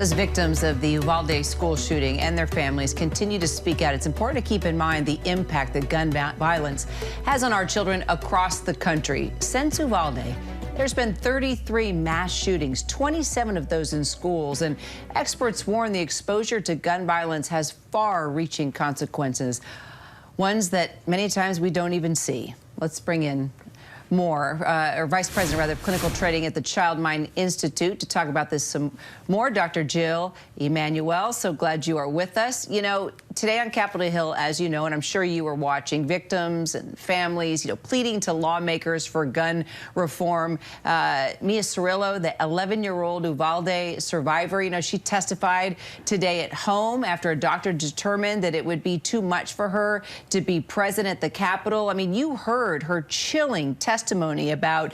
As victims of the Uvalde school shooting and their families continue to speak out, it's important to keep in mind the impact that gun violence has on our children across the country. Since Uvalde, there's been 33 mass shootings, 27 of those in schools, and experts warn the exposure to gun violence has far-reaching consequences, ones that many times we don't even see. Let's bring in Vice President of Clinical Training at the Child Mind Institute to talk about this some more, Dr. Jill Emanuele. So glad you are with us. You know, today on Capitol Hill, as you know, and I'm sure you were watching, victims and families, pleading to lawmakers for gun reform. Mia Cirillo, the 11-year-old Uvalde survivor, she testified today at home after a doctor determined that it would be too much for her to be present at the Capitol. I mean, you heard her chilling testimony about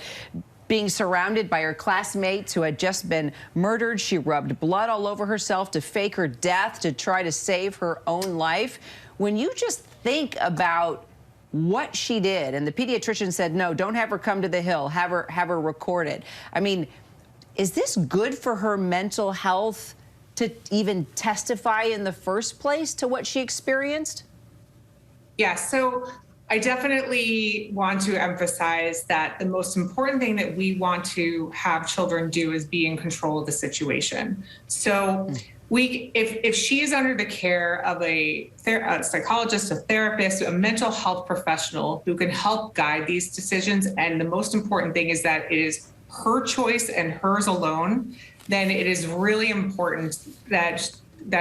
being surrounded by her classmates who had just been murdered. She rubbed blood all over herself to fake her death to try to save her own life. When you just think about what she did, and the pediatrician said, no, don't have her come to the Hill, have her record it. I mean, is this good for her mental health to even testify in the first place to what she experienced? Yeah, so I definitely want to emphasize that the most important thing that we want to have children do is be in control of the situation. So if she is under the care of a psychologist, a therapist, a mental health professional who can help guide these decisions, and the most important thing is that it is her choice and hers alone, then it is really important that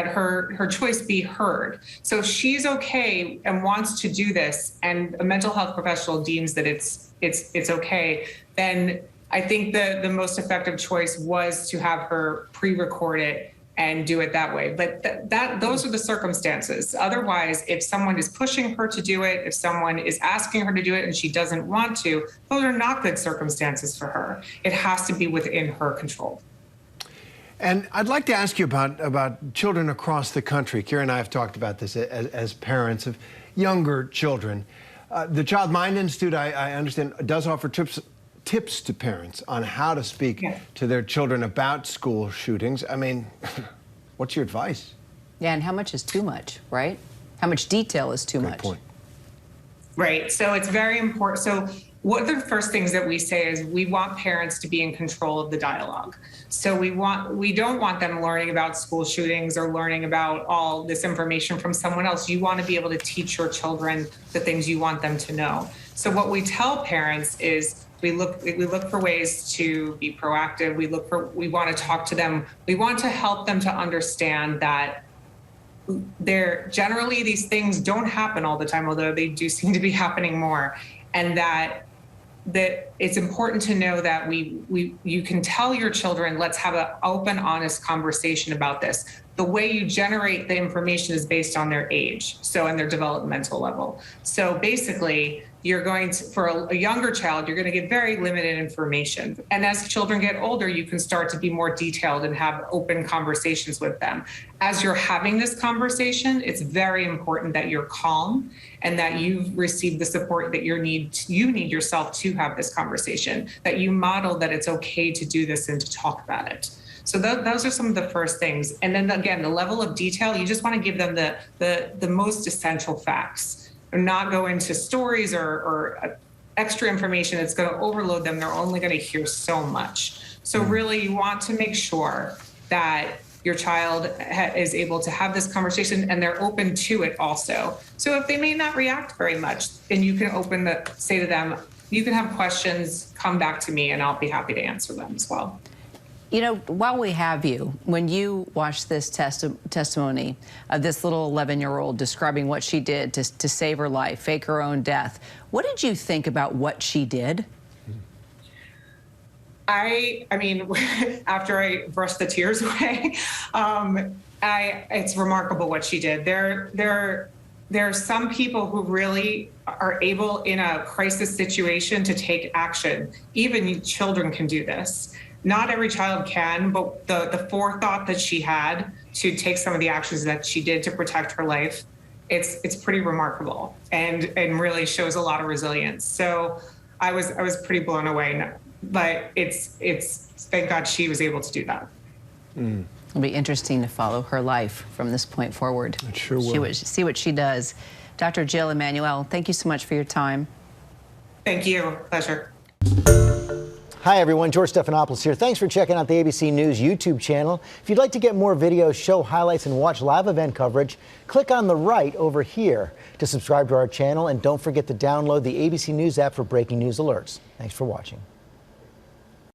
her choice be heard. So if she's okay and wants to do this, and a mental health professional deems that it's okay, then I think the most effective choice was to have her pre-record it and do it that way. But those are the circumstances. Otherwise, if someone is pushing her to do it, if someone is asking her to do it and she doesn't want to, those are not good circumstances for her. It has to be within her control. And I'd like to ask you about children across the country. Kira and I have talked about this as parents of younger children. The Child Mind Institute, I understand, does offer tips to parents on how to speak to their children about school shootings. I mean, what's your advice? Yeah, and how much is too much, right? How much detail is too much? Good point. Right, so it's very important. So one of the first things that we say is we want parents to be in control of the dialogue. So we don't want them learning about school shootings or learning about all this information from someone else. You want to be able to teach your children the things you want them to know. So what we tell parents is we look for ways to be proactive. We want to talk to them. We want to help them to understand that generally these things don't happen all the time, although they do seem to be happening more, and that it's important to know that you can tell your children, let's have an open, honest conversation about this. The way you generate the information is based on their age, and their developmental level. So basically, you're going to, for a younger child, you're going to get very limited information. And as children get older, you can start to be more detailed and have open conversations with them. As you're having this conversation, it's very important that you're calm and that you've received the support that you need yourself to have this conversation, that you model that it's okay to do this and to talk about it. So those are some of the first things. And then again, the level of detail, you just want to give them the most essential facts. Not go into stories or extra information that's going to overload them. They're only going to hear so much. So really, you want to make sure that your child is able to have this conversation and they're open to it also. So if they may not react very much, then you can say to them, you can have questions, come back to me, and I'll be happy to answer them as well. You know, while we have you, when you watched this testimony of this little 11-year-old describing what she did to save her life, fake her own death, what did you think about what she did? I mean, after I brushed the tears away, it's remarkable what she did. There are some people who really are able in a crisis situation to take action. Even children can do this. Not every child can, but the forethought that she had to take some of the actions that she did to protect her life, it's pretty remarkable and really shows a lot of resilience. So I was pretty blown away, but it's thank God she was able to do that. It'll be interesting to follow her life from this point forward. It sure will. See what she does. Dr. Jill Emanuele, thank you so much for your time. Thank you. Pleasure. Hi, everyone. George Stephanopoulos here. Thanks for checking out the ABC News YouTube channel. If you'd like to get more videos, show highlights, and watch live event coverage, click on the right over here to subscribe to our channel. And don't forget to download the ABC News app for breaking news alerts. Thanks for watching.